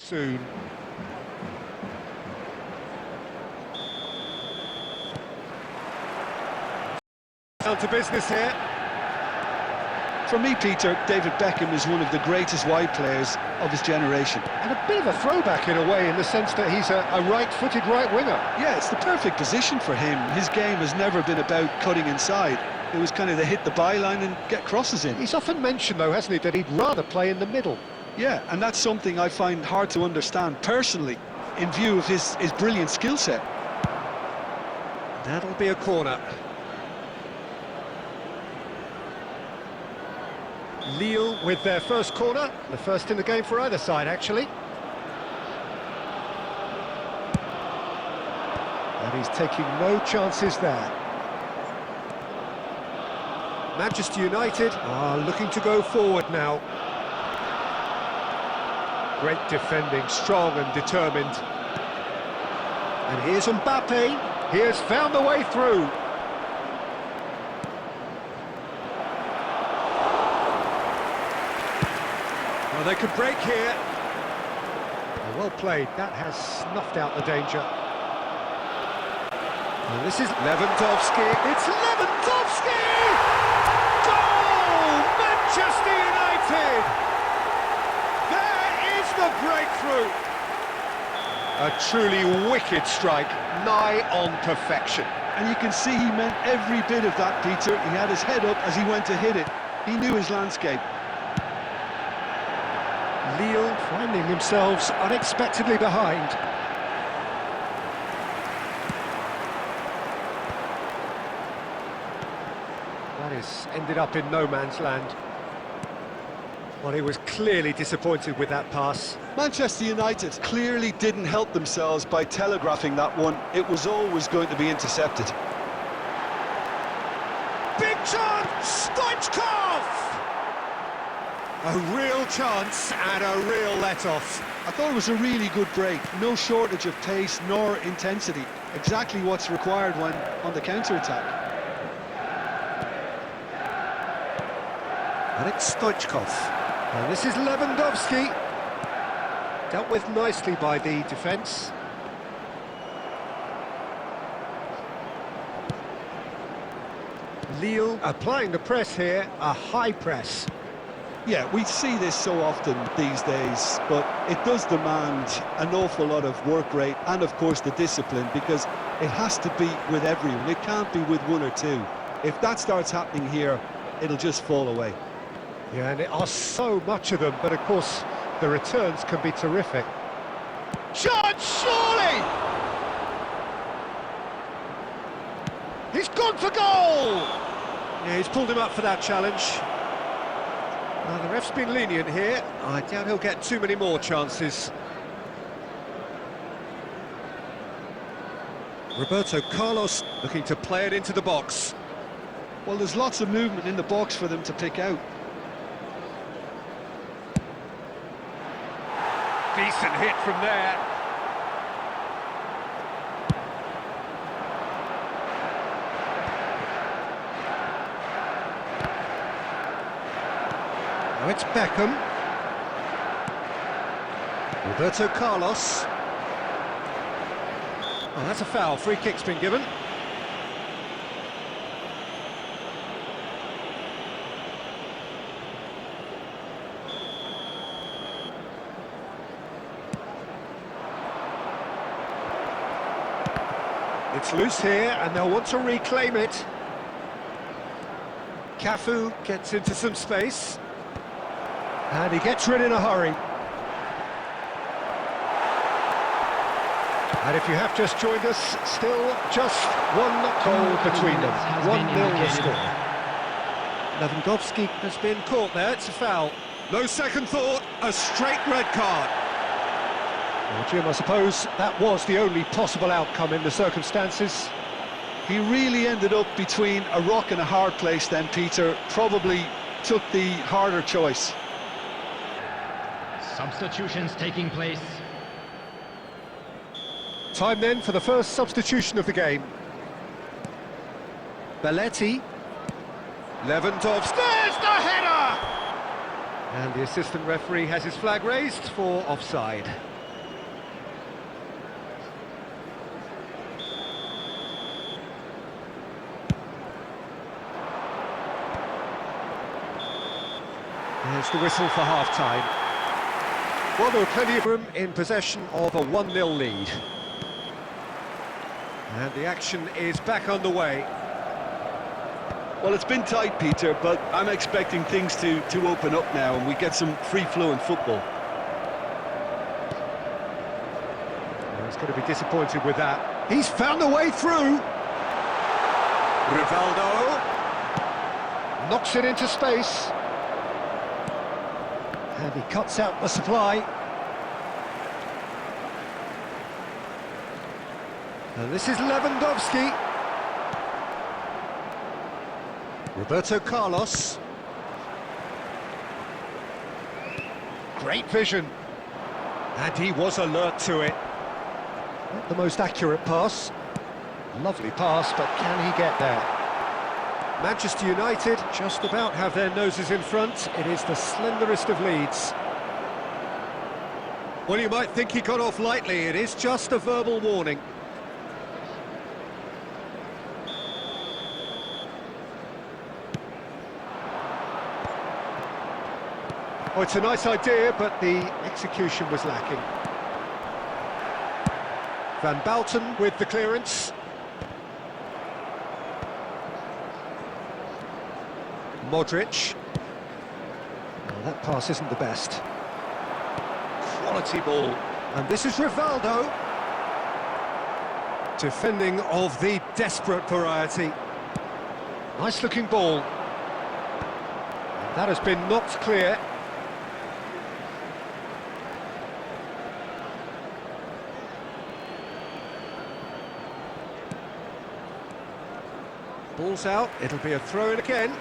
soon. Down to business here. For me, Peter, David Beckham is one of the greatest wide players of his generation. And a bit of a throwback in a way, in the sense that he's a right-footed right winger. Yeah, it's the perfect position for him. His game has never been about cutting inside. It was kind of the hit the byline and get crosses in. He's often mentioned, though, hasn't he, that he'd rather play in the middle. Yeah, and that's something I find hard to understand personally, in view of his brilliant skill set. That'll be a corner. Lille with their first corner, the first in the game for either side, actually. And he's taking no chances there. Manchester United are looking to go forward now. Great defending, strong and determined. And here's Mbappe. He has found the way through. Well, they could break here. Well played. That has snuffed out the danger. And this is Lewandowski. It's Lewandowski! Goal! Manchester United! There is the breakthrough. A truly wicked strike, nigh on perfection. And you can see he meant every bit of that, Peter. He had his head up as he went to hit it. He knew his landscape. Lille finding themselves unexpectedly behind. That has ended up in no man's land. Well, he was clearly disappointed with that pass. Manchester United clearly didn't help themselves by telegraphing that one. It was always going to be intercepted. Big chance! Stoichkov! A real chance and a real let-off. I thought it was a really good break. No shortage of pace nor intensity. Exactly what's required when on the counter-attack. And it's Stoichkov. And this is Lewandowski. Dealt with nicely by the defence. Lille applying the press here, a high press. Yeah, we see this so often these days, but it does demand an awful lot of work rate and, of course, the discipline, because it has to be with everyone. It can't be with one or two. If that starts happening here, it'll just fall away. Yeah, and there are so much of them, but of course the returns can be terrific. Shot, surely! He's gone for goal! Yeah, he's pulled him up for that challenge. The ref's been lenient here. I doubt he'll get too many more chances. Roberto Carlos looking to play it into the box. Well, there's lots of movement in the box for them to pick out. Decent hit from there. Now it's Beckham. Roberto Carlos. Oh, that's a foul. Free kick's been given. It's loose here, and they'll want to reclaim it. Cafu gets into some space. And he gets rid in a hurry. And if you have just joined us, still just one goal between them. 1-0 the score. Lewandowski has been caught there, it's a foul. No second thought, a straight red card. Well, Jim, I suppose that was the only possible outcome in the circumstances. He really ended up between a rock and a hard place then, Peter. Probably took the harder choice. Substitutions taking place. Time then for the first substitution of the game. Belletti. Lewandowski. There's the header! And the assistant referee has his flag raised for offside. There's the whistle for half-time. Well, there were plenty of room in possession of a 1-0 lead. And the action is back underway. Well, it's been tight, Peter, but I'm expecting things to open up now and we get some free-flowing football. He's going to be disappointed with that. He's found a way through. Rivaldo knocks it into space. And he cuts out the supply. And this is Lewandowski. Roberto Carlos. Great vision. And he was alert to it. Not the most accurate pass. Lovely pass, but can he get there? Manchester United just about have their noses in front. It is the slenderest of leads. Well, you might think he got off lightly. It is just a verbal warning. Oh, it's a nice idea, but the execution was lacking. Van Bouten with the clearance. Modric. Oh, that pass isn't the best. Quality ball. And this is Rivaldo. Defending of the desperate variety. Nice looking ball. And that has been knocked clear. Ball's out, it'll be a throw-in again.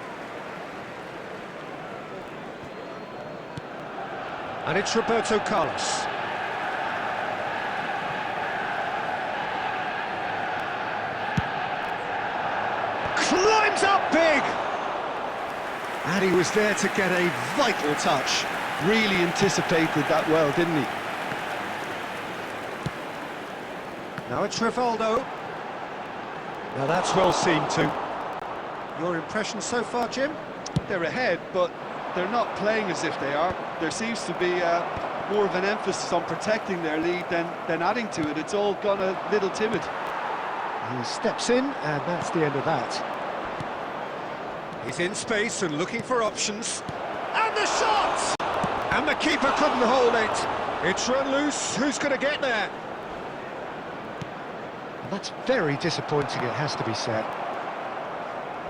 And it's Roberto Carlos. Climbs up big! And he was there to get a vital touch. Really anticipated that well, didn't he? Now it's Rivaldo. Now that's well seen too. Your impression so far, Jim? They're ahead, but they're not playing as if they are. There seems to be more of an emphasis on protecting their lead than adding to it. It's all gone a little timid. He steps in, and that's the end of that. He's in space and looking for options. And the shot! And the keeper couldn't hold it. It's run loose. Who's going to get there? And that's very disappointing, it has to be said.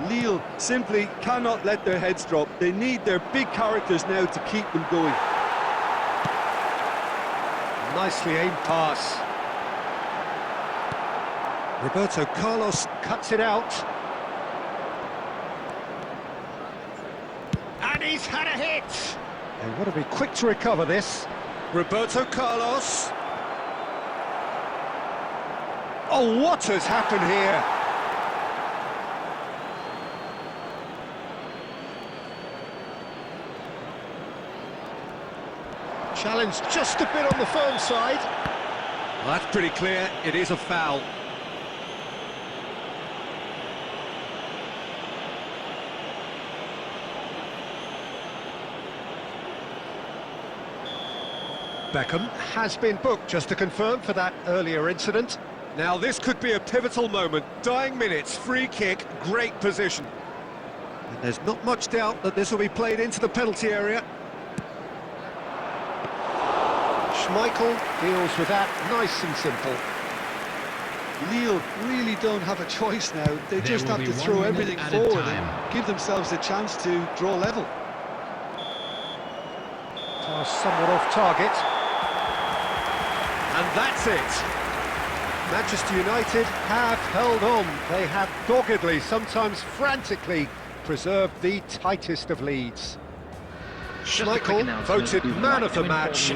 Lille simply cannot let their heads drop. They need their big characters now to keep them going. Nicely aimed pass. Roberto Carlos cuts it out. And he's had a hit! They want to be quick to recover this. Roberto Carlos. Oh, what has happened here? Challenge just a bit on the firm side. Well, that's pretty clear, it is a foul. Beckham has been booked, just to confirm, for that earlier incident. Now this could be a pivotal moment. Dying minutes, free kick, great position. And there's not much doubt that this will be played into the penalty area. Schmeichel deals with that nice and simple. Lille really don't have a choice now. They just have to throw everything forward and give themselves a chance to draw level. Pass somewhat off target. And that's it. Manchester United have held on. They have doggedly, sometimes frantically, preserved the tightest of leads. Schmeichel voted man of the match.